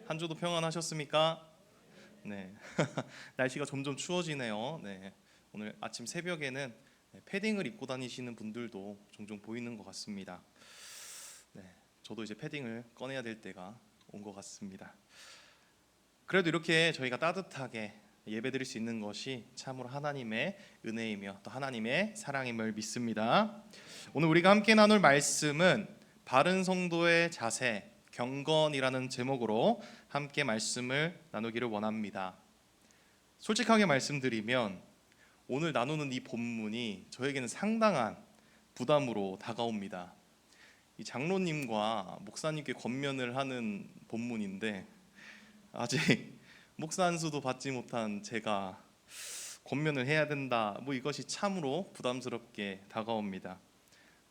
한 주도 평안하셨습니까? 네. 날씨가 점점 추워지네요. 네. 오늘 아침 새벽에는 패딩을 입고 다니시는 분들도 종종 보이는 것 같습니다. 네. 저도 이제 패딩을 꺼내야 될 때가 온 것 같습니다. 그래도 이렇게 저희가 따뜻하게 예배드릴 수 있는 것이 참으로 하나님의 은혜이며 또 하나님의 사랑임을 믿습니다. 오늘 우리가 함께 나눌 말씀은 바른 성도의 자세, 경건이라는 제목으로 함께 말씀을 나누기를 원합니다. 솔직하게 말씀드리면 오늘 나누는 이 본문이 저에게는 상당한 부담으로 다가옵니다. 이 장로님과 목사님께 권면을 하는 본문인데 아직 목사 안수도 받지 못한 제가 권면을 해야 된다, 이것이 참으로 부담스럽게 다가옵니다.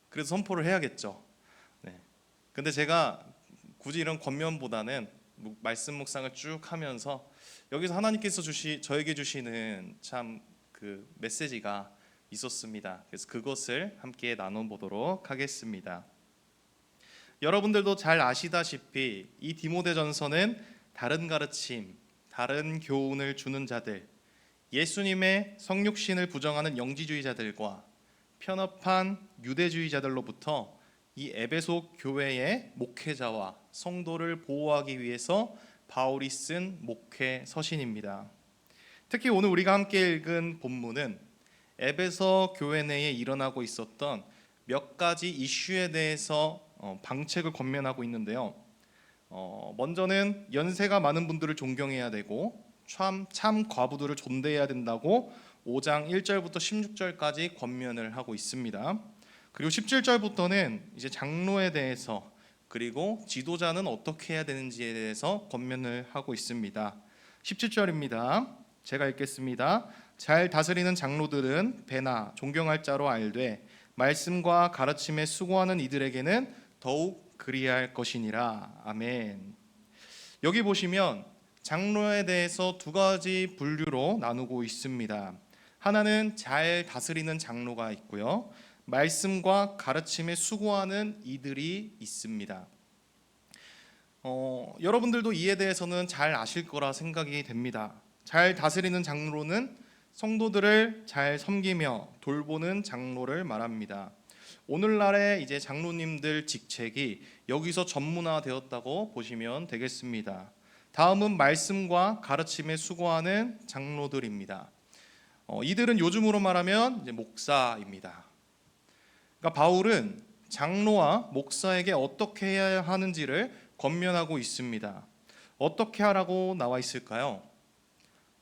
그래서 선포를 해야겠죠. 네. 근데 제가 굳이 이런 권면보다는 말씀 묵상을 쭉 하면서 여기서 하나님께서 저에게 주시는 참 그 메시지가 있었습니다. 그래서 그것을 함께 나눠보도록 하겠습니다. 여러분들도 잘 아시다시피 이 디모데전서는 다른 가르침, 다른 교훈을 주는 자들, 예수님의 성육신을 부정하는 영지주의자들과 편협한 유대주의자들로부터 이 에베소 교회의 목회자와 성도를 보호하기 위해서 바울이 쓴 목회 서신입니다. 특히 오늘 우리가 함께 읽은 본문은 에베소 교회 내에 일어나고 있었던 몇 가지 이슈에 대해서 방책을 권면하고 있는데요. 먼저는 연세가 많은 분들을 존경해야 되고 참 과부들을 존대해야 된다고 5장 1절부터 16절까지 권면을 하고 있습니다. 그리고 17절부터는 이제 장로에 대해서 그리고 지도자는 어떻게 해야 되는지에 대해서 권면을 하고 있습니다. 17절입니다. 제가 읽겠습니다. 잘 다스리는 장로들은 배나 존경할 자로 알되 말씀과 가르침에 수고하는 이들에게는 더욱 그리할 것이니라. 아멘. 여기 보시면 장로에 대해서 두 가지 분류로 나누고 있습니다. 하나는 잘 다스리는 장로가 있고요, 말씀과 가르침에 수고하는 이들이 있습니다. 여러분들도 이에 대해서는 잘 아실 거라 생각이 됩니다. 잘 다스리는 장로는 성도들을 잘 섬기며 돌보는 장로를 말합니다. 오늘날의 이제 장로님들 직책이 여기서 전문화되었다고 보시면 되겠습니다. 다음은 말씀과 가르침에 수고하는 장로들입니다. 이들은 요즘으로 말하면 이제 목사입니다. 그러니까 바울은 장로와 목사에게 어떻게 해야 하는지를 권면하고 있습니다. 어떻게 하라고 나와 있을까요?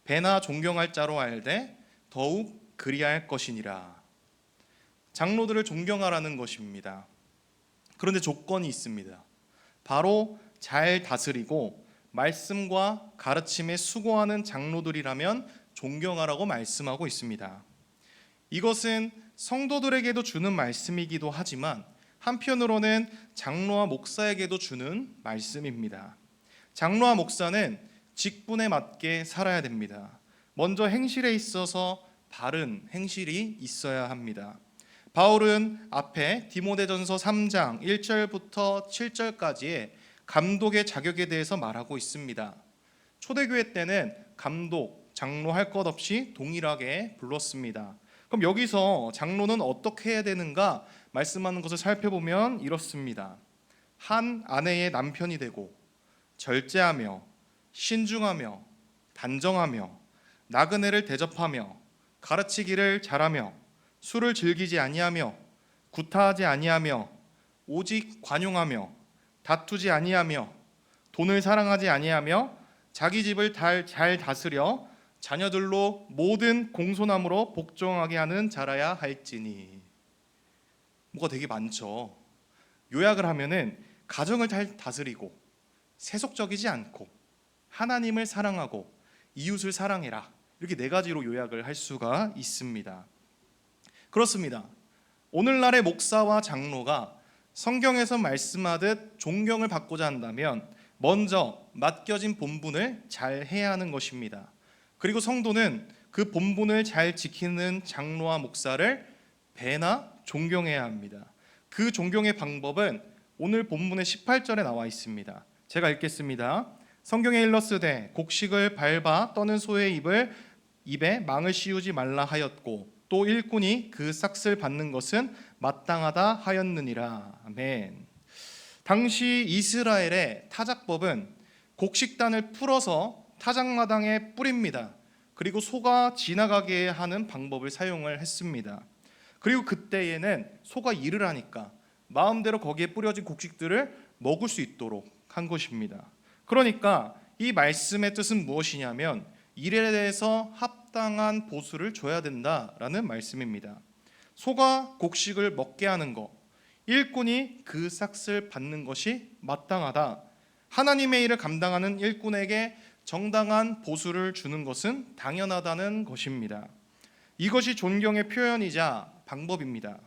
배나 존경할 자로 알되 더욱 그리할 것이니라. 장로들을 존경하라는 것입니다. 그런데 조건이 있습니다. 바로 잘 다스리고 말씀과 가르침에 수고하는 장로들이라면 존경하라고 말씀하고 있습니다. 이것은 성도들에게도 주는 말씀이기도 하지만 한편으로는 장로와 목사에게도 주는 말씀입니다. 장로와 목사는 직분에 맞게 살아야 됩니다. 먼저 행실에 있어서 바른 행실이 있어야 합니다. 바울은 앞에 디모데전서 3장 1절부터 7절까지의 감독의 자격에 대해서 말하고 있습니다. 초대교회 때는 감독, 장로 할 것 없이 동일하게 불렀습니다. 그럼 여기서 장로는 어떻게 해야 되는가 말씀하는 것을 살펴보면 이렇습니다. 한 아내의 남편이 되고 절제하며 신중하며 단정하며 나그네를 대접하며 가르치기를 잘하며 술을 즐기지 아니하며 구타하지 아니하며 오직 관용하며 다투지 아니하며 돈을 사랑하지 아니하며 자기 집을 잘 다스려 자녀들로 모든 공손함으로 복종하게 하는 자라야 할지니. 뭐가 되게 많죠. 요약을 하면은 가정을 잘 다스리고 세속적이지 않고 하나님을 사랑하고 이웃을 사랑해라, 이렇게 네 가지로 요약을 할 수가 있습니다. 그렇습니다. 오늘날의 목사와 장로가 성경에서 말씀하듯 존경을 받고자 한다면 먼저 맡겨진 본분을 잘 해야 하는 것입니다. 그리고 성도는 그 본분을 잘 지키는 장로와 목사를 배나 존경해야 합니다. 그 존경의 방법은 오늘 본문의 18절에 나와 있습니다. 제가 읽겠습니다. 성경에 일렀으되 곡식을 밟아 떠는 소의 입에 망을 씌우지 말라 하였고 또 일꾼이 그 삭슬 받는 것은 마땅하다 하였느니라. 아멘. 당시 이스라엘의 타작법은 곡식단을 풀어서 타작마당에 뿌립니다. 그리고 소가 지나가게 하는 방법을 사용을 했습니다. 그리고 그때에는 소가 일을 하니까 마음대로 거기에 뿌려진 곡식들을 먹을 수 있도록 한 것입니다. 그러니까 이 말씀의 뜻은 무엇이냐면 일에 대해서 합당한 보수를 줘야 된다라는 말씀입니다. 소가 곡식을 먹게 하는 것, 일꾼이 그 삭슬 받는 것이 마땅하다. 하나님의 일을 감당하는 일꾼에게 정당한 보수를 주는 것은 당연하다는 것입니다. 이것이 존경의 표현이자 방법입니다.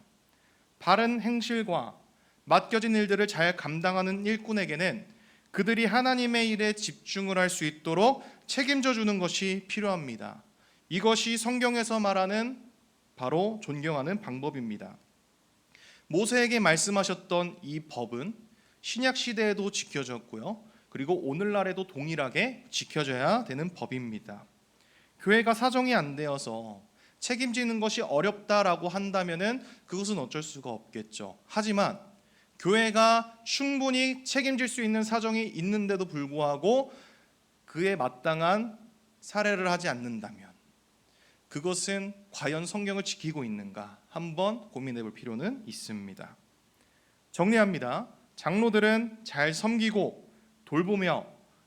바른 행실과 맡겨진 일들을 잘 감당하는 일꾼에게는 그들이 하나님의 일에 집중을 할 수 있도록 책임져 주는 것이 필요합니다. 이것이 성경에서 말하는 바로 존경하는 방법입니다. 모세에게 말씀하셨던 이 법은 신약 시대에도 지켜졌고요. 그리고 오늘날에도 동일하게 지켜져야 되는 법입니다. 교회가 사정이 안 되어서 책임지는 것이 어렵다라고 한다면은 그것은 어쩔 수가 없겠죠. 하지만 교회가 충분히 책임질 수 있는 사정이 있는데도 불구하고 그에 마땅한 사례를 하지 않는다면 그것은 과연 성경을 지키고 있는가 한번 고민해 볼 필요는 있습니다. 정리합니다. 장로들은 잘 섬기고 돌보며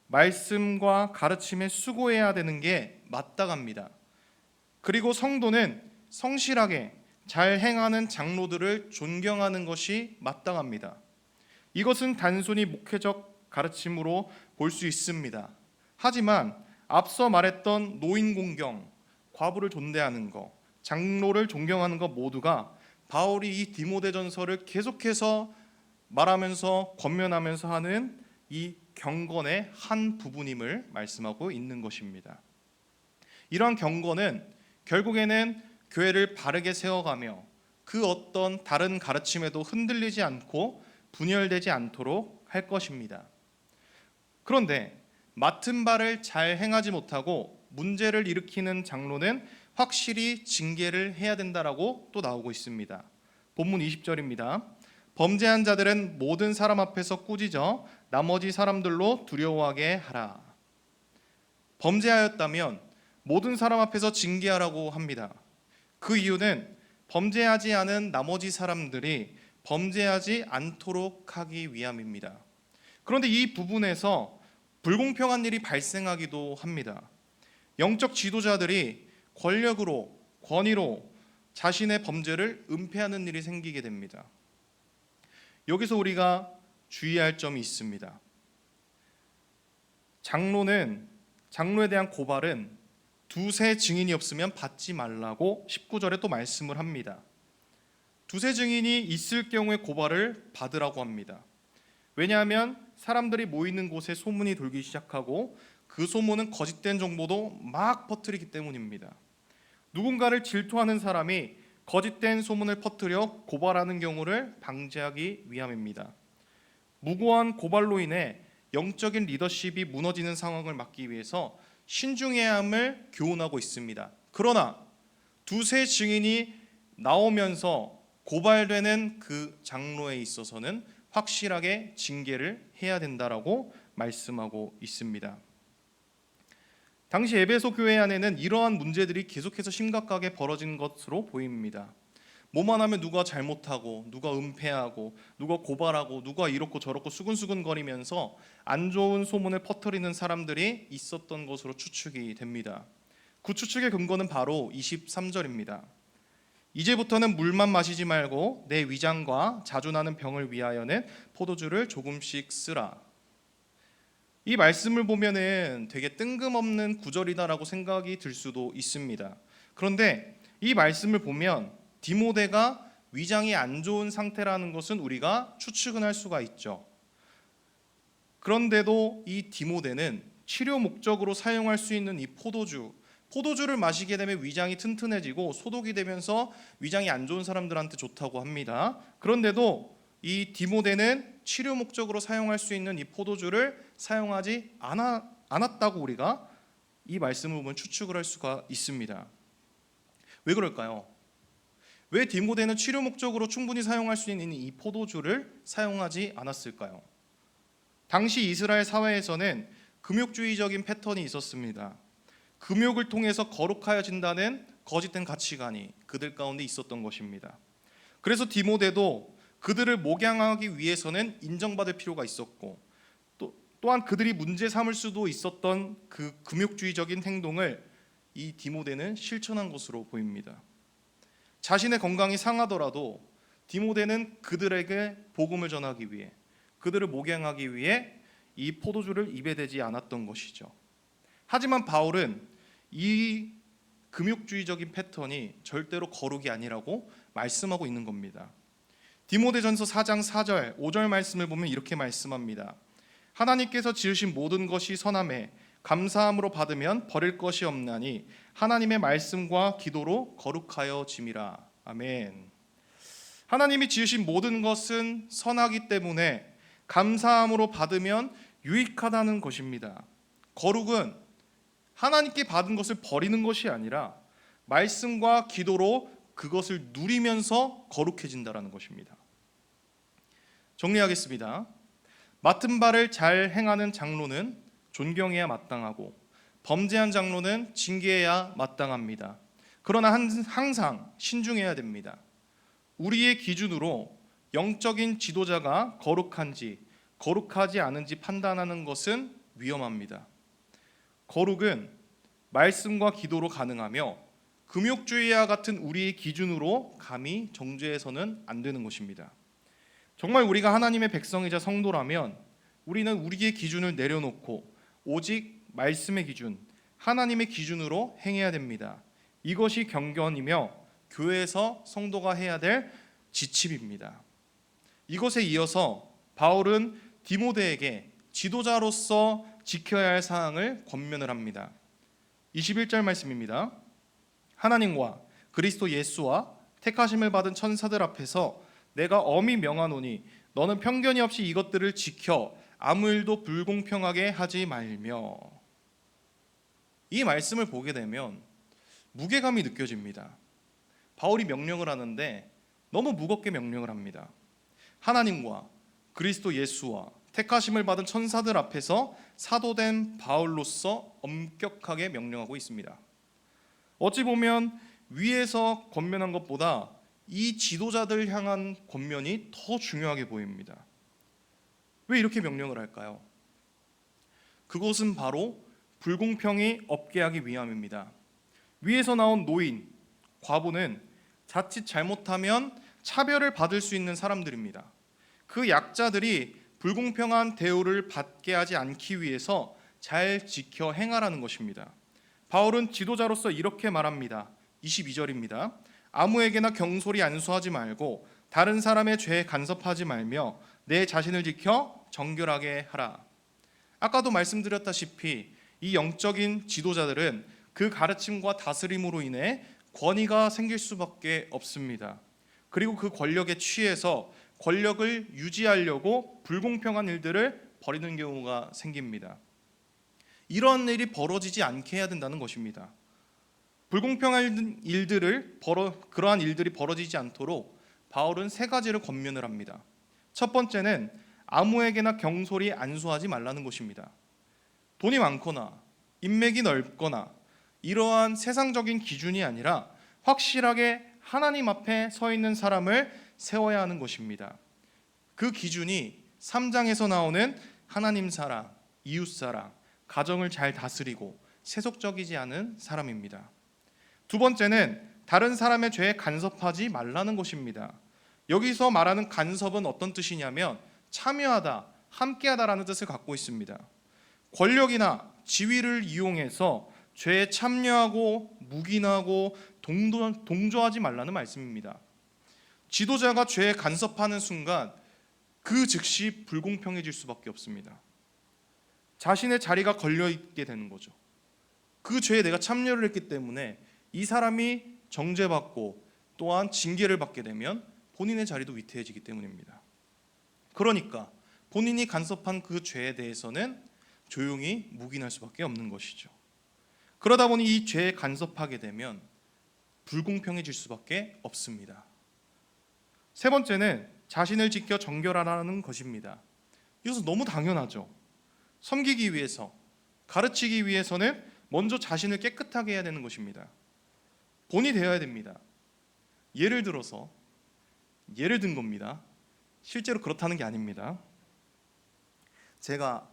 말씀과 가르침에 수고해야 되는 게 마땅합니다. 그리고 성도는 성실하게 잘 행하는 장로들을 존경하는 것이 마땅합니다. 이것은 단순히 목회적 가르침으로 볼 수 있습니다. 하지만 앞서 말했던 노인 공경, 과부를 존대하는 것, 장로를 존경하는 것 모두가 바울이 이 디모데전서를 계속해서 말하면서 권면하면서 하는 이 경건의 한 부분임을 말씀하고 있는 것입니다. 이러한 경건은 결국에는 교회를 바르게 세워가며 그 어떤 다른 가르침에도 흔들리지 않고 분열되지 않도록 할 것입니다. 그런데 맡은 바를 잘 행하지 못하고 문제를 일으키는 장로는 확실히 징계를 해야 된다라고 또 나오고 있습니다. 본문 20절입니다. 범죄한 자들은 모든 사람 앞에서 꾸짖어 나머지 사람들로 두려워하게 하라. 범죄하였다면 모든 사람 앞에서 징계하라고 합니다. 그 이유는 범죄하지 않은 나머지 사람들이 범죄하지 않도록 하기 위함입니다. 그런데 이 부분에서 불공평한 일이 발생하기도 합니다. 영적 지도자들이 권력으로, 권위로 자신의 범죄를 은폐하는 일이 생기게 됩니다. 여기서 우리가 주의할 점이 있습니다. 장로에 대한 고발은 두세 증인이 없으면 받지 말라고 19절에 또 말씀을 합니다. 두세 증인이 있을 경우에 고발을 받으라고 합니다. 왜냐하면 사람들이 모이는 곳에 소문이 돌기 시작하고 그 소문은 거짓된 정보도 막 퍼뜨리기 때문입니다. 누군가를 질투하는 사람이 거짓된 소문을 퍼뜨려 고발하는 경우를 방지하기 위함입니다. 무고한 고발로 인해 영적인 리더십이 무너지는 상황을 막기 위해서 신중해야 함을 교훈하고 있습니다. 그러나 두세 증인이 나오면서 고발되는 그 장로에 있어서는 확실하게 징계를 해야 된다라고 말씀하고 있습니다. 당시 에베소 교회 안에는 이러한 문제들이 계속해서 심각하게 벌어진 것으로 보입니다. 뭐만 하면 누가 잘못하고 누가 은폐하고 누가 고발하고 누가 이렇고 저렇고 수근수근거리면서 안 좋은 소문을 퍼뜨리는 사람들이 있었던 것으로 추측이 됩니다. 그 추측의 근거는 바로 23절입니다. 이제부터는 물만 마시지 말고 내 위장과 자주 나는 병을 위하여는 포도주를 조금씩 쓰라. 이 말씀을 보면은 되게 뜬금없는 구절이다라고 생각이 들 수도 있습니다. 그런데 이 말씀을 보면 디모데가 위장이 안 좋은 상태라는 것은 우리가 추측은 할 수가 있죠. 그런데도 이 디모데는 치료 목적으로 사용할 수 있는 이 포도주를 마시게 되면 위장이 튼튼해지고 소독이 되면서 위장이 안 좋은 사람들한테 좋다고 합니다. 그런데도 이 디모데는 치료 목적으로 사용할 수 있는 이 포도주를 사용하지 않았다고 우리가 이 말씀을 보면 추측을 할 수가 있습니다. 왜 그럴까요? 왜 디모데는 치료 목적으로 충분히 사용할 수 있는 이 포도주를 사용하지 않았을까요? 당시 이스라엘 사회에서는 금욕주의적인 패턴이 있었습니다. 금욕을 통해서 거룩하여진다는 거짓된 가치관이 그들 가운데 있었던 것입니다. 그래서 디모데도 그들을 목양하기 위해서는 인정받을 필요가 있었고, 또한 그들이 문제 삼을 수도 있었던 그 금욕주의적인 행동을 이 디모데는 실천한 것으로 보입니다. 자신의 건강이 상하더라도 디모데는 그들에게 복음을 전하기 위해, 그들을 목양하기 위해 이 포도주를 입에 대지 않았던 것이죠. 하지만 바울은 이 금욕주의적인 패턴이 절대로 거룩이 아니라고 말씀하고 있는 겁니다. 디모데전서 4장 4절 5절 말씀을 보면 이렇게 말씀합니다. 하나님께서 지으신 모든 것이 선함에 감사함으로 받으면 버릴 것이 없나니 하나님의 말씀과 기도로 거룩하여짐이라. 아멘. 하나님이 지으신 모든 것은 선하기 때문에 감사함으로 받으면 유익하다는 것입니다. 거룩은 하나님께 받은 것을 버리는 것이 아니라 말씀과 기도로 그것을 누리면서 거룩해진다는 것입니다. 정리하겠습니다. 맡은 바를 잘 행하는 장로는 존경해야 마땅하고 범죄한 장로는 징계해야 마땅합니다. 그러나 항상 신중해야 됩니다. 우리의 기준으로 영적인 지도자가 거룩한지 거룩하지 않은지 판단하는 것은 위험합니다. 거룩은 말씀과 기도로 가능하며 금욕주의와 같은 우리의 기준으로 감히 정죄해서는 안 되는 것입니다. 정말 우리가 하나님의 백성이자 성도라면 우리는 우리의 기준을 내려놓고 오직 말씀의 기준, 하나님의 기준으로 행해야 됩니다. 이것이 경건이며 교회에서 성도가 해야 될 지침입니다. 이것에 이어서 바울은 디모데에게 지도자로서 지켜야 할 사항을 권면을 합니다. 21절 말씀입니다. 하나님과 그리스도 예수와 택하심을 받은 천사들 앞에서 내가 엄히 명하노니 너는 편견이 없이 이것들을 지켜 아무 일도 불공평하게 하지 말며. 이 말씀을 보게 되면 무게감이 느껴집니다. 바울이 명령을 하는데 너무 무겁게 명령을 합니다. 하나님과 그리스도 예수와 택하심을 받은 천사들 앞에서 사도된 바울로서 엄격하게 명령하고 있습니다. 어찌 보면 위에서 권면한 것보다 이 지도자들 향한 권면이 더 중요하게 보입니다. 왜 이렇게 명령을 할까요? 그것은 바로 불공평이 없게 하기 위함입니다. 위에서 나온 노인, 과부는 자칫 잘못하면 차별을 받을 수 있는 사람들입니다. 그 약자들이 불공평한 대우를 받게 하지 않기 위해서 잘 지켜 행하라는 것입니다. 바울은 지도자로서 이렇게 말합니다. 22절입니다. 아무에게나 경솔히 안수하지 말고 다른 사람의 죄에 간섭하지 말며 내 자신을 지켜 정결하게 하라. 아까도 말씀드렸다시피 이 영적인 지도자들은 그 가르침과 다스림으로 인해 권위가 생길 수밖에 없습니다. 그리고 그 권력에 취해서 권력을 유지하려고 불공평한 일들을 벌이는 경우가 생깁니다. 이런 일이 벌어지지 않게 해야 된다는 것입니다. 불공평한 그러한 일들이 벌어지지 않도록 바울은 세 가지를 권면을 합니다. 첫 번째는 아무에게나 경솔히 안수하지 말라는 것입니다. 돈이 많거나 인맥이 넓거나 이러한 세상적인 기준이 아니라 확실하게 하나님 앞에 서 있는 사람을 세워야 하는 것입니다. 그 기준이 3장에서 나오는 하나님 사랑, 이웃 사랑, 가정을 잘 다스리고 세속적이지 않은 사람입니다. 두 번째는 다른 사람의 죄에 간섭하지 말라는 것입니다. 여기서 말하는 간섭은 어떤 뜻이냐면 참여하다, 함께하다라는 뜻을 갖고 있습니다. 권력이나 지위를 이용해서 죄에 참여하고 묵인하고 동조하지 말라는 말씀입니다. 지도자가 죄에 간섭하는 순간 그 즉시 불공평해질 수밖에 없습니다. 자신의 자리가 걸려있게 되는 거죠. 그 죄에 내가 참여를 했기 때문에 이 사람이 정죄받고 또한 징계를 받게 되면 본인의 자리도 위태해지기 때문입니다. 그러니까 본인이 간섭한 그 죄에 대해서는 조용히 묵인할 수밖에 없는 것이죠. 그러다 보니 이 죄에 간섭하게 되면 불공평해질 수밖에 없습니다. 세 번째는 자신을 지켜 정결하라는 것입니다. 이것은 너무 당연하죠. 섬기기 위해서, 가르치기 위해서는 먼저 자신을 깨끗하게 해야 되는 것입니다. 본이 되어야 됩니다. 예를 든 겁니다. 실제로 그렇다는 게 아닙니다. 제가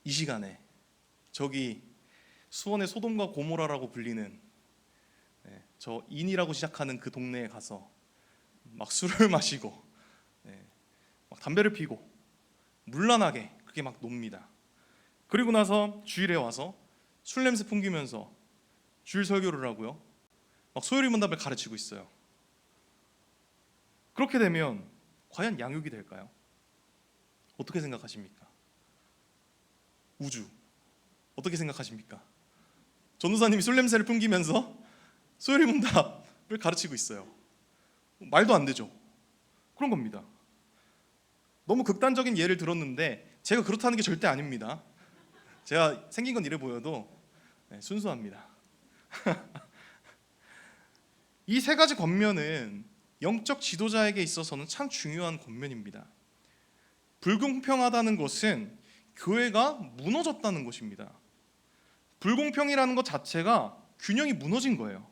이 시간에 저기 수원의 소돔과 고모라라고 불리는 저 인이라고 시작하는 그 동네에 가서 막 술을 마시고 막 담배를 피고 물란하게 그게 막 놉니다. 그리고 나서 주일에 와서 술 냄새 풍기면서 주일 설교를 하고요, 막 소요리 문답을 가르치고 있어요. 그렇게 되면 과연 양육이 될까요? 어떻게 생각하십니까? 우주 어떻게 생각하십니까? 전도사님이 술 냄새를 풍기면서 소요리 문답을 가르치고 있어요. 말도 안 되죠. 그런 겁니다. 너무 극단적인 예를 들었는데 제가 그렇다는 게 절대 아닙니다. 제가 생긴 건 이래 보여도 순수합니다. 이 세 가지 권면은 영적 지도자에게 있어서는 참 중요한 권면입니다. 불공평하다는 것은 교회가 무너졌다는 것입니다. 불공평이라는 것 자체가 균형이 무너진 거예요.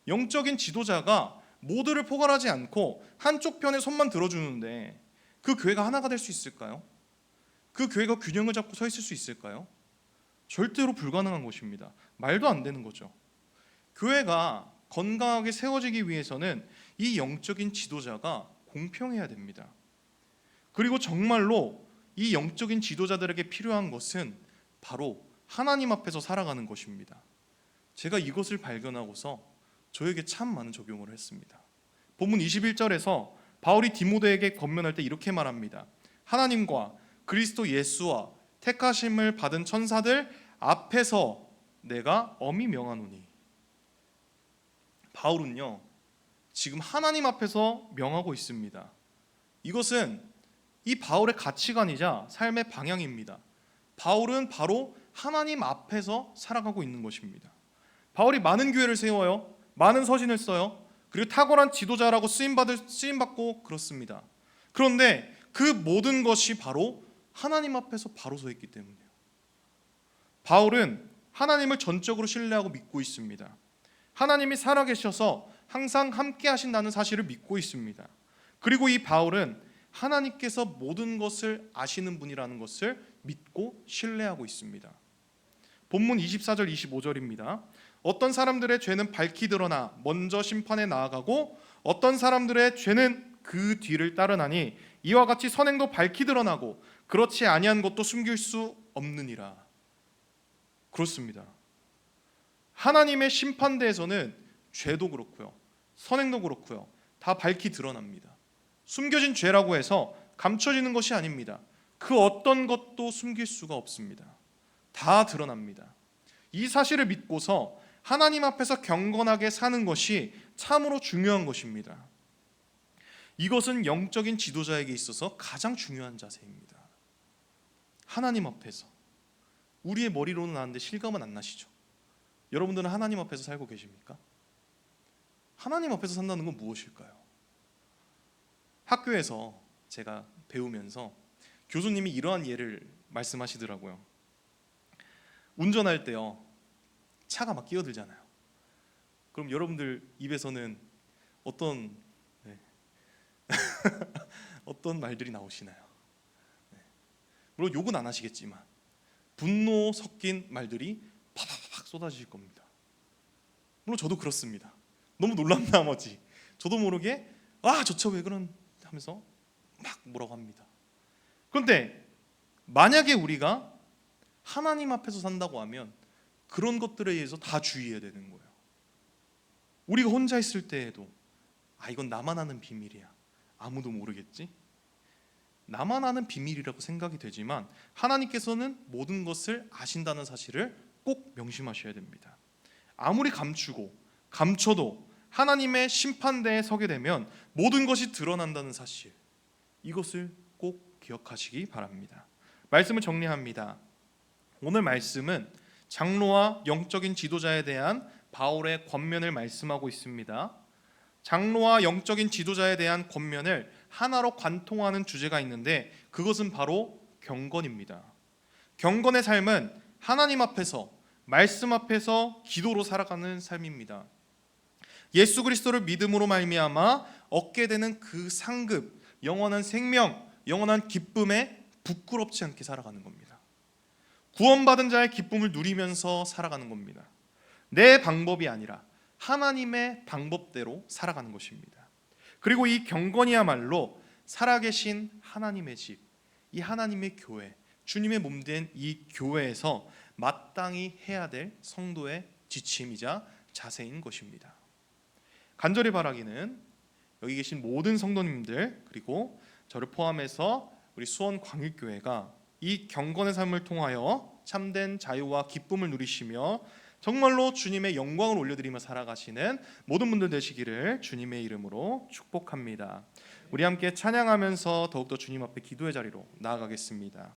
영적인 지도자가 모두를 포괄하지 않고 한쪽 편에 손만 들어주는데 그 교회가 하나가 될 수 있을까요? 그 교회가 균형을 잡고 서 있을 수 있을까요? 절대로 불가능한 것입니다. 말도 안 되는 거죠. 교회가 건강하게 세워지기 위해서는 이 영적인 지도자가 공평해야 됩니다. 그리고 정말로 이 영적인 지도자들에게 필요한 것은 바로 하나님 앞에서 살아가는 것입니다. 제가 이것을 발견하고서 저에게 참 많은 적용을 했습니다. 본문 21절에서 바울이 디모데에게 권면할 때 이렇게 말합니다. 하나님과 그리스도 예수와 택하심을 받은 천사들 앞에서 내가 엄히 명하노니. 바울은요, 지금 하나님 앞에서 명하고 있습니다. 이것은 이 바울의 가치관이자 삶의 방향입니다. 바울은 바로 하나님 앞에서 살아가고 있는 것입니다. 바울이 많은 교회를 세워요. 많은 서신을 써요. 그리고 탁월한 지도자라고 쓰임받고 그렇습니다. 그런데 그 모든 것이 바로 하나님 앞에서 바로 서 있기 때문이에요. 바울은 하나님을 전적으로 신뢰하고 믿고 있습니다. 하나님이 살아계셔서 항상 함께 하신다는 사실을 믿고 있습니다. 그리고 이 바울은 하나님께서 모든 것을 아시는 분이라는 것을 믿고 신뢰하고 있습니다. 본문 24절 25절입니다. 어떤 사람들의 죄는 밝히 드러나 먼저 심판에 나아가고 어떤 사람들의 죄는 그 뒤를 따르나니 이와 같이 선행도 밝히 드러나고 그렇지 아니한 것도 숨길 수 없느니라. 그렇습니다. 하나님의 심판대에서는 죄도 그렇고요, 선행도 그렇고요, 다 밝히 드러납니다. 숨겨진 죄라고 해서 감춰지는 것이 아닙니다. 그 어떤 것도 숨길 수가 없습니다. 다 드러납니다. 이 사실을 믿고서 하나님 앞에서 경건하게 사는 것이 참으로 중요한 것입니다. 이것은 영적인 지도자에게 있어서 가장 중요한 자세입니다. 하나님 앞에서. 우리의 머리로는 아는데 실감은 안 나시죠? 여러분들은 하나님 앞에서 살고 계십니까? 하나님 앞에서 산다는 건 무엇일까요? 학교에서 제가 배우면서 교수님이 이러한 예를 말씀하시더라고요. 운전할 때요, 차가 막 끼어들잖아요. 그럼 여러분들 입에서는 어떤 어떤 말들이 나오시나요? 물론 욕은 안 하시겠지만 분노 섞인 말들이 팍팍 쏟아지실 겁니다. 물론 저도 그렇습니다. 너무 놀란 나머지 저도 모르게 저 차 왜 그런 하면서 막 뭐라고 합니다. 그런데 만약에 우리가 하나님 앞에서 산다고 하면 그런 것들에 의해서 다 주의해야 되는 거예요. 우리가 혼자 있을 때에도 이건 나만 아는 비밀이야, 아무도 모르겠지? 나만 아는 비밀이라고 생각이 되지만 하나님께서는 모든 것을 아신다는 사실을 꼭 명심하셔야 됩니다. 아무리 감추고 감춰도 하나님의 심판대에 서게 되면 모든 것이 드러난다는 사실, 이것을 꼭 기억하시기 바랍니다. 말씀을 정리합니다. 오늘 말씀은 장로와 영적인 지도자에 대한 바울의 권면을 말씀하고 있습니다. 장로와 영적인 지도자에 대한 권면을 하나로 관통하는 주제가 있는데 그것은 바로 경건입니다. 경건의 삶은 하나님 앞에서, 말씀 앞에서 기도로 살아가는 삶입니다. 예수 그리스도를 믿음으로 말미암아 얻게 되는 그 상급, 영원한 생명, 영원한 기쁨에 부끄럽지 않게 살아가는 겁니다. 구원받은 자의 기쁨을 누리면서 살아가는 겁니다. 내 방법이 아니라 하나님의 방법대로 살아가는 것입니다. 그리고 이 경건이야말로 살아계신 하나님의 집, 이 하나님의 교회, 주님의 몸된 이 교회에서 마땅히 해야 될 성도의 지침이자 자세인 것입니다. 간절히 바라기는 여기 계신 모든 성도님들 그리고 저를 포함해서 우리 수원광일교회가 이 경건의 삶을 통하여 참된 자유와 기쁨을 누리시며 정말로 주님의 영광을 올려드리며 살아가시는 모든 분들 되시기를 주님의 이름으로 축복합니다. 우리 함께 찬양하면서 더욱더 주님 앞에 기도의 자리로 나아가겠습니다.